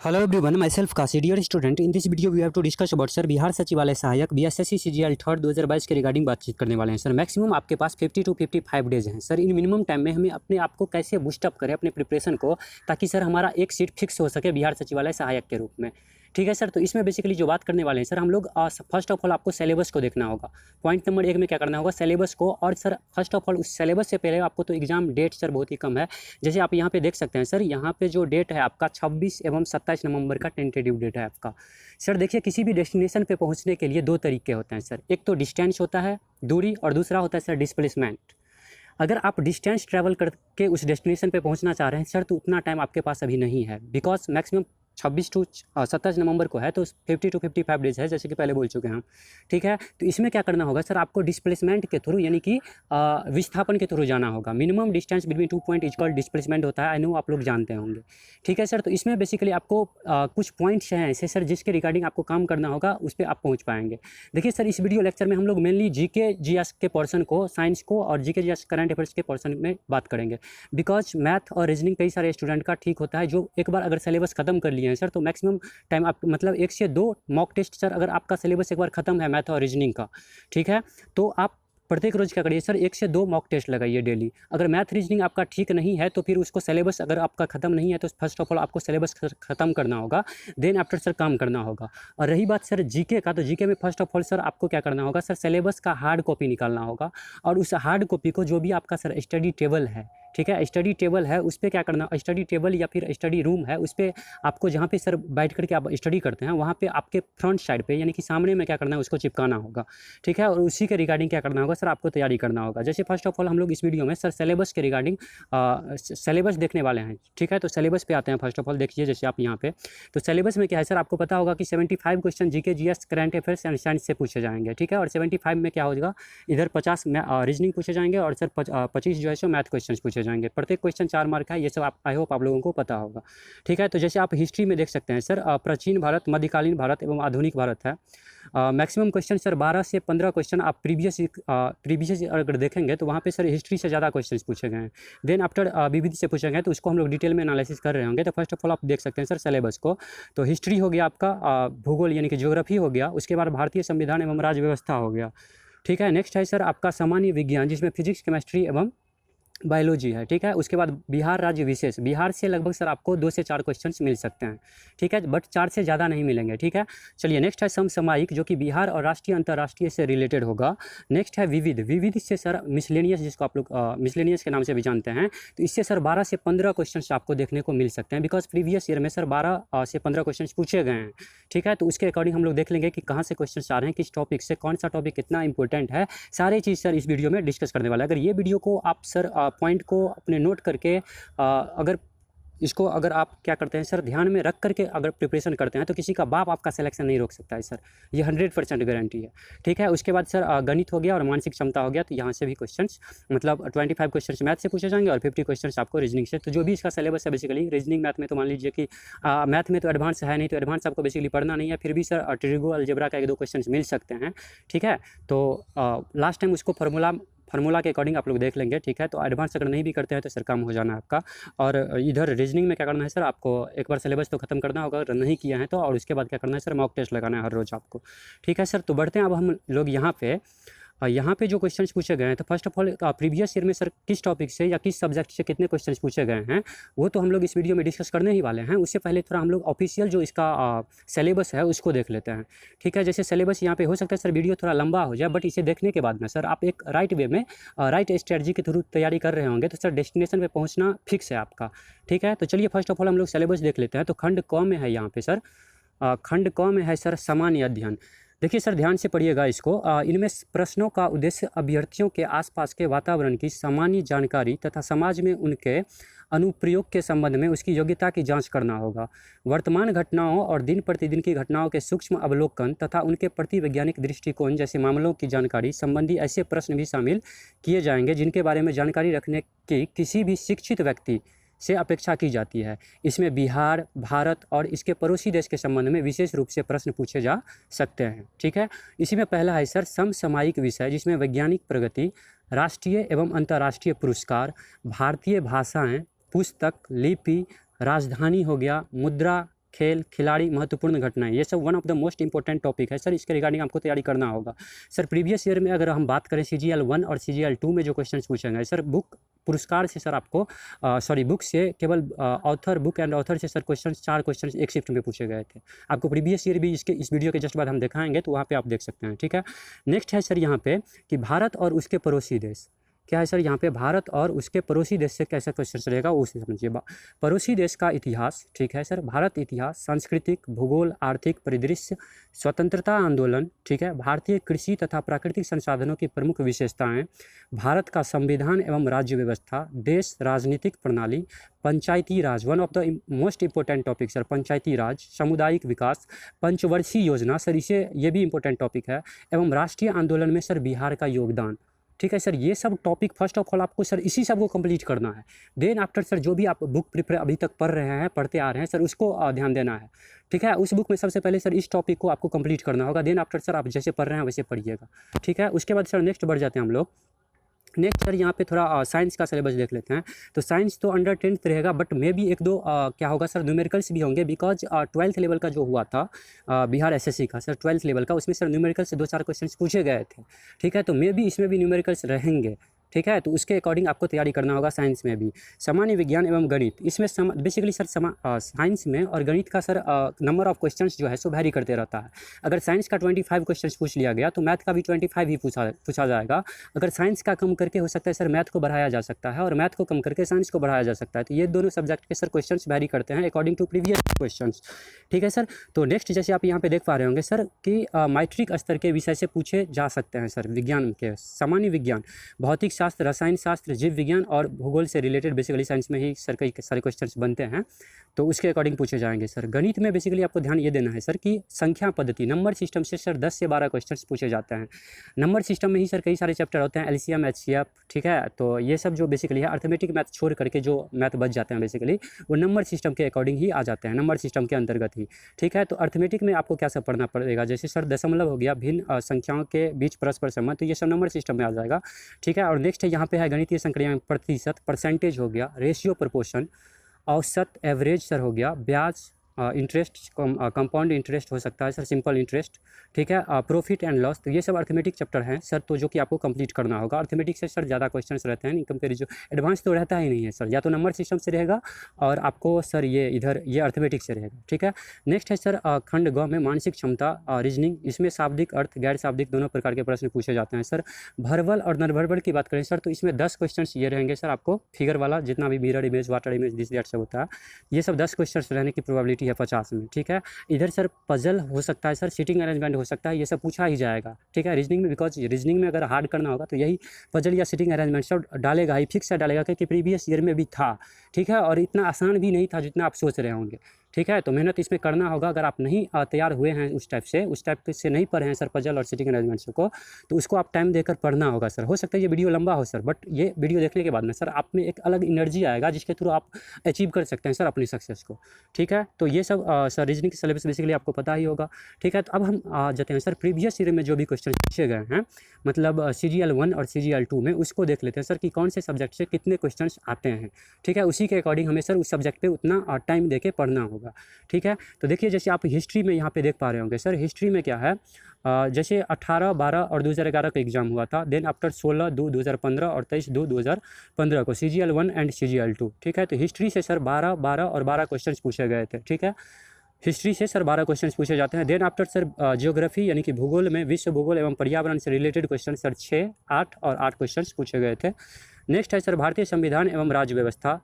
Hello everyone, myself Kashi dear student. In this video we have to discuss about sir Bihar सचिवालय सहायक BSSC CGL third 2022 के regarding बातचीत करने वाले हैं। सर मैक्सिमम आपके पास 50 टू 55 डेज हैं। सर इन मिनिमम टाइम में हमें अपने आप को कैसे बूस्टअप करें अपने प्रिपरेशन को, ताकि सर हमारा एक सीट फिक्स हो सके बिहार सचिवालय सहायक के रूप में। ठीक है सर, तो इसमें बेसिकली जो बात करने वाले हैं सर, हम लोग फर्स्ट ऑफ ऑल आपको सिलेबस को देखना होगा। पॉइंट नंबर 1 में क्या करना होगा, सिलेबस को। और सर फर्स्ट ऑफ ऑल उस सिलेबस से पहले आपको तो एग्जाम डेट सर बहुत ही कम है। जैसे आप यहाँ पे देख सकते हैं सर, यहाँ पे जो डेट है आपका 26 एवं 27 नवंबर का टेंटेटिव डेट है आपका। सर देखिए, किसी भी डेस्टिनेशन पे पहुँचने के लिए दो तरीके होते हैं सर। एक तो डिस्टेंस होता है, दूरी, और दूसरा होता है सर डिस्प्लेसमेंट। अगर आप डिस्टेंस ट्रैवल करके उस डेस्टिनेशन पे पहुंचना चाह रहे हैं सर, तो उतना टाइम आपके पास अभी नहीं है, बिकॉज मैक्सिमम 26 टू 27 नवंबर को है, तो 50 टू 55 डेज है, जैसे कि पहले बोल चुके हैं हम। ठीक है, तो इसमें क्या करना होगा सर, आपको डिस्प्लेसमेंट के थ्रू यानी कि विस्थापन के थ्रू जाना होगा। Minimum distance between 2 point is called displacement होता है। आई नो आप लोग जानते होंगे। ठीक है सर, तो इसमें बेसिकली आपको कुछ पॉइंट्स हैं ऐसे सर, जिसके रिगार्डिंग आपको काम करना होगा, उस पर आप पहुँच पाएंगे। देखिए सर, इस वीडियो लेक्चर में हम लोग मेनली जीके जीएस के पोर्सन को, साइंस को और जीके जीएस करंट अफेयर्स के पोर्सन में बात करेंगे। बिकॉज मैथ और रीजनिंग कई सारे स्टूडेंट का ठीक होता है, जो एक बार अगर सिलेबस खत्म कर लिए हैं सर, तो मैक्सिमम टाइम आप मतलब 1 से 2 मॉक टेस्ट सर, अगर आपका सिलेबस एक बार खत्म है मैथ और रीजनिंग का, ठीक है, तो आप प्रत्येक रोज क्या करिए सर, 1 से 2 मॉक टेस्ट लगाइए डेली। अगर मैथ रीजनिंग आपका ठीक नहीं है, तो फिर उसको सिलेबस अगर आपका खत्म नहीं है, तो फर्स्ट ऑफ ऑल आपको सिलेबस खत्म करना होगा, देन आफ्टर सर काम करना होगा। और रही बात सर जीके का, तो जीके में फर्स्ट ऑफ ऑल सर आपको क्या करना होगा सर, सिलेबस का हार्ड कॉपी निकालना होगा। और उस हार्ड कॉपी को, जो भी आपका सर स्टडी टेबल है, ठीक है, स्टडी टेबल है, उस पर क्या करना, स्टडी टेबल या फिर स्टडी रूम है, उस पर आपको जहाँ पे सर बैठ करके आप स्टडी करते हैं, वहाँ पे आपके फ्रंट साइड पे यानी कि सामने में क्या करना है, उसको चिपकाना होगा। ठीक है, और उसी के रिगार्डिंग क्या करना होगा सर, आपको तैयारी करना होगा। जैसे फर्स्ट ऑफ ऑल हम लोग इस वीडियो में सर सिलेबस के रिगार्डिंग सिलेबस देखने वाले हैं। ठीक है, तो सिलेबस पे आते हैं। फर्स्ट ऑफ ऑल देखिए, जैसे आप यहाँ पे, तो सिलेबस में क्या है सर, आपको पता होगा कि 75 question GK GS current affairs and science से पूछे जाएंगे। ठीक है, और 75 में क्या होगा, इधर 50 रीजनिंग पूछे जाएंगे, और सर 25 जो है सो मैथ क्वेश्चन पूछे जाएंगे। प्रत्येक क्वेश्चन 4 मार्क है, ये सब आप आई होप आप लोगों को पता होगा। ठीक है, तो जैसे आप हिस्ट्री में देख सकते हैं सर, प्राचीन भारत, मध्यकालीन भारत एवं आधुनिक भारत है। मैक्सिमम क्वेश्चन सर 12 से 15 क्वेश्चन आप प्रीवियस अगर देखेंगे, तो वहाँ पे सर हिस्ट्री से ज़्यादा क्वेश्चन पूछे गए हैं। देन आफ्टर विविध से पूछे गए, तो उसको हम लोग डिटेल में एनालिसिस कर रहे होंगे। तो फर्स्ट ऑफ ऑल आप देख सकते हैं सर सिलेबस को, तो हिस्ट्री हो गया आपका, भूगोल यानी कि ज्योग्राफी हो गया, उसके बाद भारतीय संविधान एवं राज्य व्यवस्था हो गया। ठीक है, नेक्स्ट है सर आपका सामान्य विज्ञान, जिसमें फिजिक्स, केमिस्ट्री एवं बायोलॉजी है। ठीक है, उसके बाद बिहार राज्य विशेष, बिहार से लगभग सर आपको 2 से 4 क्वेश्चंस मिल सकते हैं। ठीक है, बट 4 से ज़्यादा नहीं मिलेंगे। ठीक है, चलिए नेक्स्ट है समसामयिक, जो कि बिहार और राष्ट्रीय अंतर्राष्ट्रीय से रिलेटेड होगा। नेक्स्ट है विविध, विविध से सर मिसलेनियस, जिसको आप लोग मिसलेनियस के नाम से भी जानते हैं, तो इससे सर 12 से 15 क्वेश्चन आपको देखने को मिल सकते हैं। बिकॉज प्रीवियस ईयर में सर 12 से 15 क्वेश्चन पूछे गए हैं। ठीक है, तो उसके अकॉर्डिंग हम लोग देख लेंगे कि कहाँ से क्वेश्चन आ रहे हैं, किस टॉपिक से, कौन सा टॉपिक कितना इंपॉर्टेंट है, सारी चीज़ सर इस वीडियो में डिस्कस करने वाला है। अगर ये वीडियो को आप सर पॉइंट को अपने नोट करके, अगर इसको अगर आप क्या करते हैं सर, ध्यान में रख करके अगर प्रिपरेशन करते हैं, तो किसी का बाप आपका सिलेक्शन नहीं रोक सकता है सर, ये 100% गारंटी है। ठीक है, उसके बाद सर गणित हो गया और मानसिक क्षमता हो गया, तो यहाँ से भी क्वेश्चंस मतलब 25 क्वेश्चंस मैथ से पूछे जाएंगे और 50 क्वेश्चंस आपको रीजनिंग से। तो जो भी इसका सिलेबस है बेसिकली रीजनिंग मैथ में, तो मान लीजिए कि मैथ में तो एडवांस है नहीं, तो एडवांस आपको बेसिकली पढ़ना नहीं है, फिर भी सर ट्रिगो अलजेब्रा का 1-2 क्वेश्चन मिल सकते हैं। ठीक है, तो लास्ट टाइम उसको फार्मूला के अकॉर्डिंग आप लोग देख लेंगे। ठीक है, तो एडवांस अगर नहीं भी करते हैं तो सर काम हो जाना है आपका। और इधर रीजनिंग में क्या करना है सर, आपको एक बार सिलेबस तो खत्म करना होगा, अगर नहीं किया है तो, और उसके बाद क्या करना है सर, मॉक टेस्ट लगाना है हर रोज़ आपको। ठीक है सर, तो बढ़ते हैं अब हम लोग यहाँ पे जो क्वेश्चंस पूछे गए हैं, तो first of all previous year में सर किस टॉपिक से या किस सब्जेक्ट से कितने क्वेश्चंस पूछे गए हैं, वो तो हम लोग इस वीडियो में डिस्कस करने ही वाले हैं। उससे पहले थोड़ा हम लोग ऑफिशियल जो इसका सिलेबस है उसको देख लेते हैं। ठीक है, जैसे सिलेबस यहाँ पे हो सकता है सर वीडियो थोड़ा लंबा हो जाए, बट इसे देखने के बाद में सर आप एक राइट वे में, राइट स्ट्रेटजी के थ्रू तैयारी कर रहे होंगे, तो सर डेस्टिनेशन पर पहुँचना फिक्स है आपका। ठीक है, तो चलिए फर्स्ट ऑफ ऑल हम लोग सिलेबस देख लेते हैं। तो खंड क में है यहाँ पे सर, खंड क में है सर सामान्य अध्ययन। देखिए सर ध्यान से पढ़िएगा इसको। इनमें प्रश्नों का उद्देश्य अभ्यर्थियों के आसपास के वातावरण की सामान्य जानकारी तथा समाज में उनके अनुप्रयोग के संबंध में उसकी योग्यता की जांच करना होगा। वर्तमान घटनाओं और दिन प्रतिदिन की घटनाओं के सूक्ष्म अवलोकन तथा उनके प्रति वैज्ञानिक दृष्टिकोण जैसे मामलों की जानकारी संबंधी ऐसे प्रश्न भी शामिल किए जाएंगे, जिनके बारे में जानकारी रखने की किसी भी शिक्षित व्यक्ति से अपेक्षा की जाती है। इसमें बिहार, भारत और इसके पड़ोसी देश के संबंध में विशेष रूप से प्रश्न पूछे जा सकते हैं। ठीक है, इसी में पहला है सर समसामयिक विषय, जिसमें वैज्ञानिक प्रगति, राष्ट्रीय एवं अंतर्राष्ट्रीय पुरस्कार, भारतीय भाषाएं, पुस्तक, लिपि, राजधानी हो गया, मुद्रा, खेल, खिलाड़ी, महत्वपूर्ण घटनाएं, ये सब one of the most important topic है सर। इसके रिगार्डिंग आपको तैयारी करना होगा सर। प्रीवियस ईयर में अगर हम बात करें CGL 1 और CGL 2 में जो क्वेश्चन पूछे गए सर, बुक पुरस्कार से सर आपको बुक से केवल ऑथर, बुक एंड ऑथर से सर क्वेश्चन 4 क्वेश्चन एक शिफ्ट में पूछे गए थे। आपको प्रीवियस ईयर भी इस वीडियो के जस्ट बाद हम दिखाएंगे, तो वहाँ पे आप देख सकते हैं, ठीक है। नेक्स्ट है सर यहाँ पे कि भारत और उसके पड़ोसी देश, क्या है सर यहाँ पे भारत और उसके पड़ोसी देश से कैसा क्वेश्चन रहेगा वो समझिए। पड़ोसी देश का इतिहास, ठीक है सर, भारत इतिहास, सांस्कृतिक, भूगोल, आर्थिक परिदृश्य, स्वतंत्रता आंदोलन, ठीक है, भारतीय कृषि तथा प्राकृतिक संसाधनों की प्रमुख विशेषताएं, भारत का संविधान एवं राज्य व्यवस्था, देश, राजनीतिक प्रणाली, Panchayati Raj, one of the most important topic sir, Panchayati Raj, सामुदायिक विकास, पंचवर्षीय योजना सर, इसे ये भी इंपॉर्टेंट टॉपिक है, एवं राष्ट्रीय आंदोलन में सर बिहार का योगदान, ठीक है सर। ये सब टॉपिक फर्स्ट ऑफ ऑल आपको सर इसी सब को कंप्लीट करना है। देन आफ्टर सर जो भी आप बुक प्रिपेयर अभी तक पढ़ रहे हैं, पढ़ते आ रहे हैं सर, उसको ध्यान देना है, ठीक है। उस बुक में सबसे पहले सर इस टॉपिक को आपको कंप्लीट करना होगा। देन आफ्टर सर आप जैसे पढ़ रहे हैं वैसे पढ़िएगा, ठीक है। उसके बाद सर नेक्स्ट बढ़ जाते हैं हम लोग। नेक्स्ट सर यहाँ पे थोड़ा साइंस का सिलेबस देख लेते हैं। तो साइंस तो अंडर 10th रहेगा, बट मे भी एक दो क्या होगा सर, न्यूमेरिकल्स भी होंगे, बिकॉज 12th लेवल का जो हुआ था बिहार SSC का सर, 12th लेवल का, उसमें सर न्यूमेरिकल से 2-4 क्वेश्चन पूछे गए थे, ठीक है। तो मे भी इसमें भी न्यूमेरिकल्स रहेंगे, ठीक है। तो उसके अकॉर्डिंग आपको तैयारी करना होगा। साइंस में भी सामान्य विज्ञान एवं गणित, इसमें बेसिकली सर साइंस में और गणित का सर नंबर ऑफ क्वेश्चंस जो है सो वैरी करते रहता है। अगर साइंस का 25 क्वेश्चंस पूछ लिया गया तो मैथ का भी 25 ही पूछा जाएगा। अगर साइंस का कम करके हो सकता है सर मैथ को बढ़ाया जा सकता है, और मैथ को कम करके साइंस को बढ़ाया जा सकता है। तो ये दोनों सब्जेक्ट के सर क्वेश्चन वैरी करते हैं अकॉर्डिंग टू प्रीवियस क्वेश्चन, ठीक है सर। तो नेक्स्ट जैसे आप यहाँ पे देख पा रहे होंगे सर कि मैट्रिक स्तर के विषय से पूछे जा सकते हैं सर। विज्ञान के सामान्य विज्ञान, भौतिक शास्त्र, रसायन शास्त्र, जीव विज्ञान और भूगोल से रिलेटेड बेसिकली साइंस में ही सर कई सारे क्वेश्चंस बनते हैं, तो उसके अकॉर्डिंग पूछे जाएंगे सर। गणित में बेसिकली आपको ध्यान ये देना है सर कि संख्या पद्धति, नंबर सिस्टम से सर 10 से 12 क्वेश्चंस पूछे जाते हैं। नंबर सिस्टम में ही सर कई सारे चैप्टर होते हैं, LCM, HCF, ठीक है। तो ये सब जो बेसिकली है अर्थमेटिक मैथ छोड़ करके जो मैथ बच जाते हैं बेसिकली वो नंबर सिस्टम के अकॉर्डिंग ही आ जाते हैं, नंबर सिस्टम के अंतर्गत ही, ठीक है। तो अर्थमेटिक में आपको क्या सब पढ़ना पड़ेगा, जैसे सर दशमलव हो गया, भिन्न संख्याओं के बीच परस्पर संबंध, तो ये सब नंबर सिस्टम में आ जाएगा, ठीक है। और नेक्स्ट है यहाँ पे है गणितीय संक्रिया में प्रतिशत, परसेंटेज हो गया, रेशियो, प्रपोर्शन, औसत, एवरेज सर हो गया, ब्याज, इंटरेस्ट, कंपाउंड इंटरेस्ट हो सकता है सर, सिंपल इंटरेस्ट, ठीक है, प्रॉफिट एंड लॉस। तो ये सब अर्थमेटिक चैप्टर हैं सर, तो जो कि आपको कंप्लीट करना होगा। अर्थमेटिक से सर ज़्यादा क्वेश्चंस रहते हैं इन कंपेरिजन, एडवांस तो रहता ही नहीं है सर, या तो नंबर सिस्टम से रहेगा और आपको सर ये इधर ये अर्थमेटिक से रहेगा, ठीक है। नेक्स्ट है सर खंड ग में मानसिक क्षमता, रीजनिंग, इसमें शाब्दिक अर्थ, गैर शाब्दिक दोनों प्रकार के प्रश्न पूछे जाते हैं सर। वर्बल और नॉन वर्बल की बात करें सर तो इसमें 10 क्वेश्चन ये रहेंगे सर, आपको फिगर वाला जितना भी mirror image, water image, this that सब होता है, ये सब 10 क्वेश्चन रहने की प्रोबेबिलिटी है 50 में, ठीक है। इधर सर पजल हो सकता है सर, सीटिंग अरेंजमेंट हो सकता है, ये सब पूछा ही जाएगा, ठीक है। रीजनिंग में, बिकॉज रीजनिंग में अगर हार्ड करना होगा तो यही पजल या सीटिंग अरेंजमेंट सब डालेगा ही, फिक्स डालेगा, क्योंकि प्रीवियस ईयर में भी था, ठीक है। और इतना आसान भी नहीं था जितना आप सोच रहे होंगे, ठीक है। तो मेहनत इसमें करना होगा। अगर आप नहीं तैयार हुए हैं उस टाइप से नहीं पढ़े हैं सर पजल और सीटिंग अरेंजमेंट्स को, तो उसको आप टाइम देकर पढ़ना होगा सर। हो सकता है ये वीडियो लंबा हो सर, बट ये वीडियो देखने के बाद में सर आप में एक अलग एनर्जी आएगा जिसके थ्रू आप अचीव कर सकते हैं सर अपनी सक्सेस को, ठीक है। तो ये सब सर रीजनिंग के सिलेबस बेसिकली आपको पता ही होगा, ठीक है। तो अब हम आ जाते हैं सर प्रीवियस ईयर में जो भी क्वेश्चन पूछे गए हैं, मतलब CGL 1 और CGL 2 में, उसको देख लेते हैं सर कि कौन से सब्जेक्ट से कितने क्वेश्चन आते हैं, ठीक है। उसी के अकॉर्डिंग हमें सर उस सब्जेक्ट पे उतना टाइम दे के पढ़ना होगा, ठीक है। तो देखिए जैसे आप हिस्ट्री में यहाँ पे देख पा रहे होंगे सर, हिस्ट्री में क्या है, जैसे 18, 12 और 2011 का एग्जाम हुआ था, देन आफ्टर 16/2/2015 और 23/2/2015 को CGL 1 एंड CGL 2, ठीक है। तो हिस्ट्री से सर 12, 12 और 12 क्वेश्चन पूछे गए थे, ठीक है। हिस्ट्री से सर 12 क्वेश्चन पूछे जाते हैं। देन आफ्टर सर ज्योग्राफी यानी कि भूगोल में विश्व भूगोल एवं पर्यावरण से रिलेटेड क्वेश्चन सर 6, 8 और 8 क्वेश्चन पूछे गए थे। नेक्स्ट है सर भारतीय संविधान एवं राज्य व्यवस्था,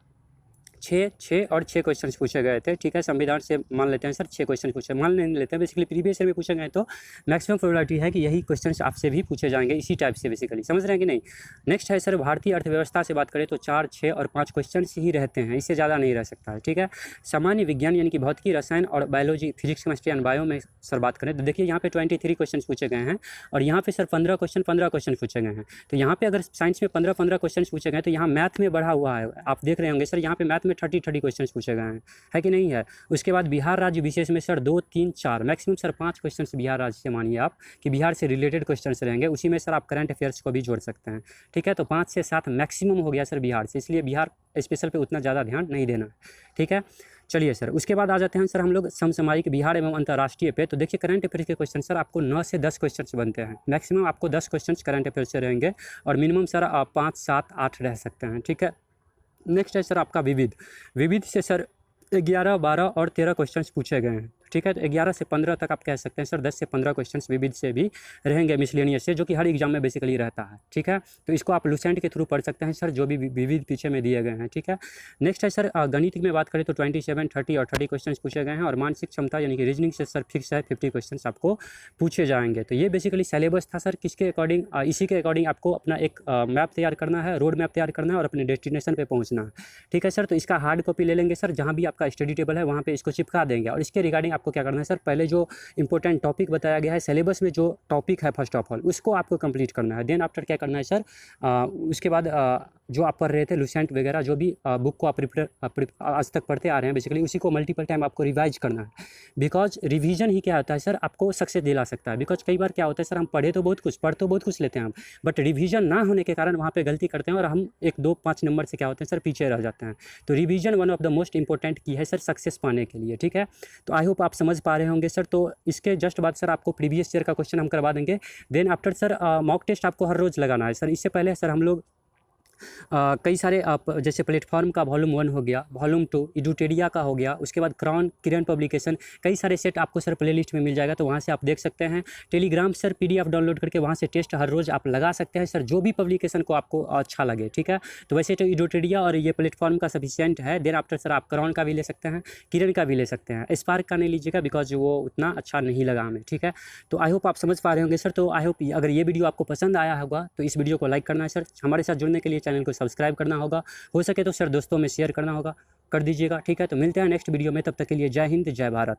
6 और 6 क्वेश्चन पूछे गए थे, ठीक है। संविधान से मान लेते हैं सर 6 क्वेश्चन पूछे, मान नहीं लेते हैं, बेसिकली प्रीवियस ईयर में पूछे गए तो मैक्सिमम प्रोबेबिलिटी है कि यही क्वेश्चन आपसे भी पूछे जाएंगे इसी टाइप से, बेसिकली समझ रहे हैं कि नहीं। नेक्स्ट है सर भारतीय अर्थव्यवस्था से बात करें तो 4, 6 और 5 क्वेश्चन ही रहते हैं, इससे ज़्यादा नहीं रह सकता है, ठीक है। सामान्य विज्ञान यानी कि भौतिकी, रसायन और biology, physics, chemistry and bio में सर बात करें तो देखिए यहाँ पे 23 क्वेश्चन पूछे गए हैं और यहाँ पे सर 15 क्वेश्चन पूछे गए हैं। तो यहाँ पे अगर साइंस में 15 क्वेश्चन पूछे गए तो यहाँ मैथ में बढ़ा हुआ है, आप देख रहे होंगे सर, यहाँ पे मैथ में 30 क्वेश्चन पूछे गए हैं, है कि नहीं है। उसके बाद बिहार राज्य विशेष में sir 2, 3, 4 maximum sir 5 question Bihar राज्य से मानिए आप कि बिहार से रिलेटेड क्वेश्चन रहेंगे, उसी में सर आप करंट अफेयर्स को भी जोड़ सकते हैं, ठीक है। तो 5 से 7 मैक्सिमम हो गया सर बिहार से, इसलिए बिहार स्पेशल पे उतना ज़्यादा ध्यान नहीं देना है, ठीक है। चलिए सर, उसके बाद आ जाते हैं सर हम लोग समसामयिक बिहार एवं अंतर्राष्ट्रीय पे। तो देखिए करंट अफेयर्स के क्वेश्चन सर आपको 9 से 10 क्वेश्चन बनते हैं, मैक्सिमम आपको 10 क्वेश्चन करंट अफेयर्स से रहेंगे और मिनिमम सर 5, 7, 8 रह सकते हैं, ठीक है। नेक्स्ट है सर आपका विविध। विविध से सर 11, 12 और 13 क्वेश्चंस पूछे गए हैं, ठीक है। तो 11 से 15 तक आप कह सकते हैं सर, 10 से 15 क्वेश्चंस विविध से भी रहेंगे मिसलेनियस से, जो कि हर एग्जाम में बेसिकली रहता है, ठीक है। तो इसको आप लुसेंट के थ्रू पढ़ सकते हैं सर, जो भी विविध पीछे में दिए गए हैं, ठीक है। नेक्स्ट है सर गणित में बात करें तो 27, 30 और 30 क्वेश्चन पूछे गए हैं और मानसिक क्षमता यानी कि रीजनिंग से सर फिक्स है 50 क्वेश्चन आपको पूछे जाएंगे। तो ये बेसिकली सिलेबस था सर, किसके अकॉर्डिंग, इसी के अकॉर्डिंग आपको अपना एक मैप तैयार करना है, रोड मैप तैयार करना है और अपने डेस्टिनेशन पे पहुंचना है, ठीक है सर। तो इसका हार्ड कॉपी ले लेंगे सर, जहाँ भी आपका स्टडी टेबल है वहाँ पे इसको चिपका देंगे और इसके रिगार्डिंग आपको क्या करना है सर, पहले जो इंपॉर्टेंट टॉपिक बताया गया है सिलेबस में, जो टॉपिक है फर्स्ट ऑफ ऑल उसको आपको कंप्लीट करना है। देन आफ्टर क्या करना है सर, उसके बाद जो आप पढ़ रहे थे लुसेंट वगैरह, जो भी बुक को आप आज तक पढ़ते आ रहे हैं बेसिकली, उसी को मल्टीपल टाइम आपको रिवाइज करना है। बिकॉज रिवीजन ही क्या होता है सर, आपको सक्सेस दिला सकता है। बिकॉज कई बार क्या होता है सर, हम पढ़ तो बहुत कुछ लेते हैं हम, बट रिवीजन ना होने के कारण वहाँ पे गलती करते हैं और हम 1, 2, 5 नंबर से क्या होते हैं सर, पीछे रह जाते हैं। तो revision one of the most important की है सर सक्सेस पाने के लिए, ठीक है। तो आई होप आप समझ पा रहे होंगे सर। तो इसके जस्ट बाद सर आपको प्रीवियस ईयर का क्वेश्चन हम करवा देंगे। Then after sir mock test आपको हर रोज़ लगाना है सर। इससे पहले सर हम लोग कई सारे जैसे प्लेटफॉर्म का वॉल्यूम 1 हो गया, वॉल्यूम 2 एडुटेरिया का हो गया, उसके बाद क्राउन किरण पब्लिकेशन, कई सारे सेट आपको सर प्लेलिस्ट में मिल जाएगा, तो वहाँ से आप देख सकते हैं। टेलीग्राम सर PDF डाउनलोड करके वहाँ से टेस्ट हर रोज़ आप लगा सकते हैं सर, जो भी पब्लिकेशन को आपको अच्छा लगे, ठीक है। तो वैसे तो एडुटेरिया और ये प्लेटफॉर्म का सफिशिएंट है। देन आफ्टर सर आप क्राउन का भी ले सकते हैं, किरण का भी ले सकते हैं, स्पार्क का नहीं लीजिएगा बिकॉज वो उतना अच्छा नहीं लगा हमें, ठीक है। तो आई होप आप समझ पा रहे होंगे सर। तो आई होप अगर ये वीडियो आपको पसंद आया होगा तो इस वीडियो को लाइक करना है सर, हमारे साथ जुड़ने के लिए चैनल को सब्सक्राइब करना होगा, हो सके तो सर दोस्तों में शेयर करना होगा, कर दीजिएगा, ठीक है। तो मिलते हैं नेक्स्ट वीडियो में, तब तक के लिए जय हिंद, जय भारत।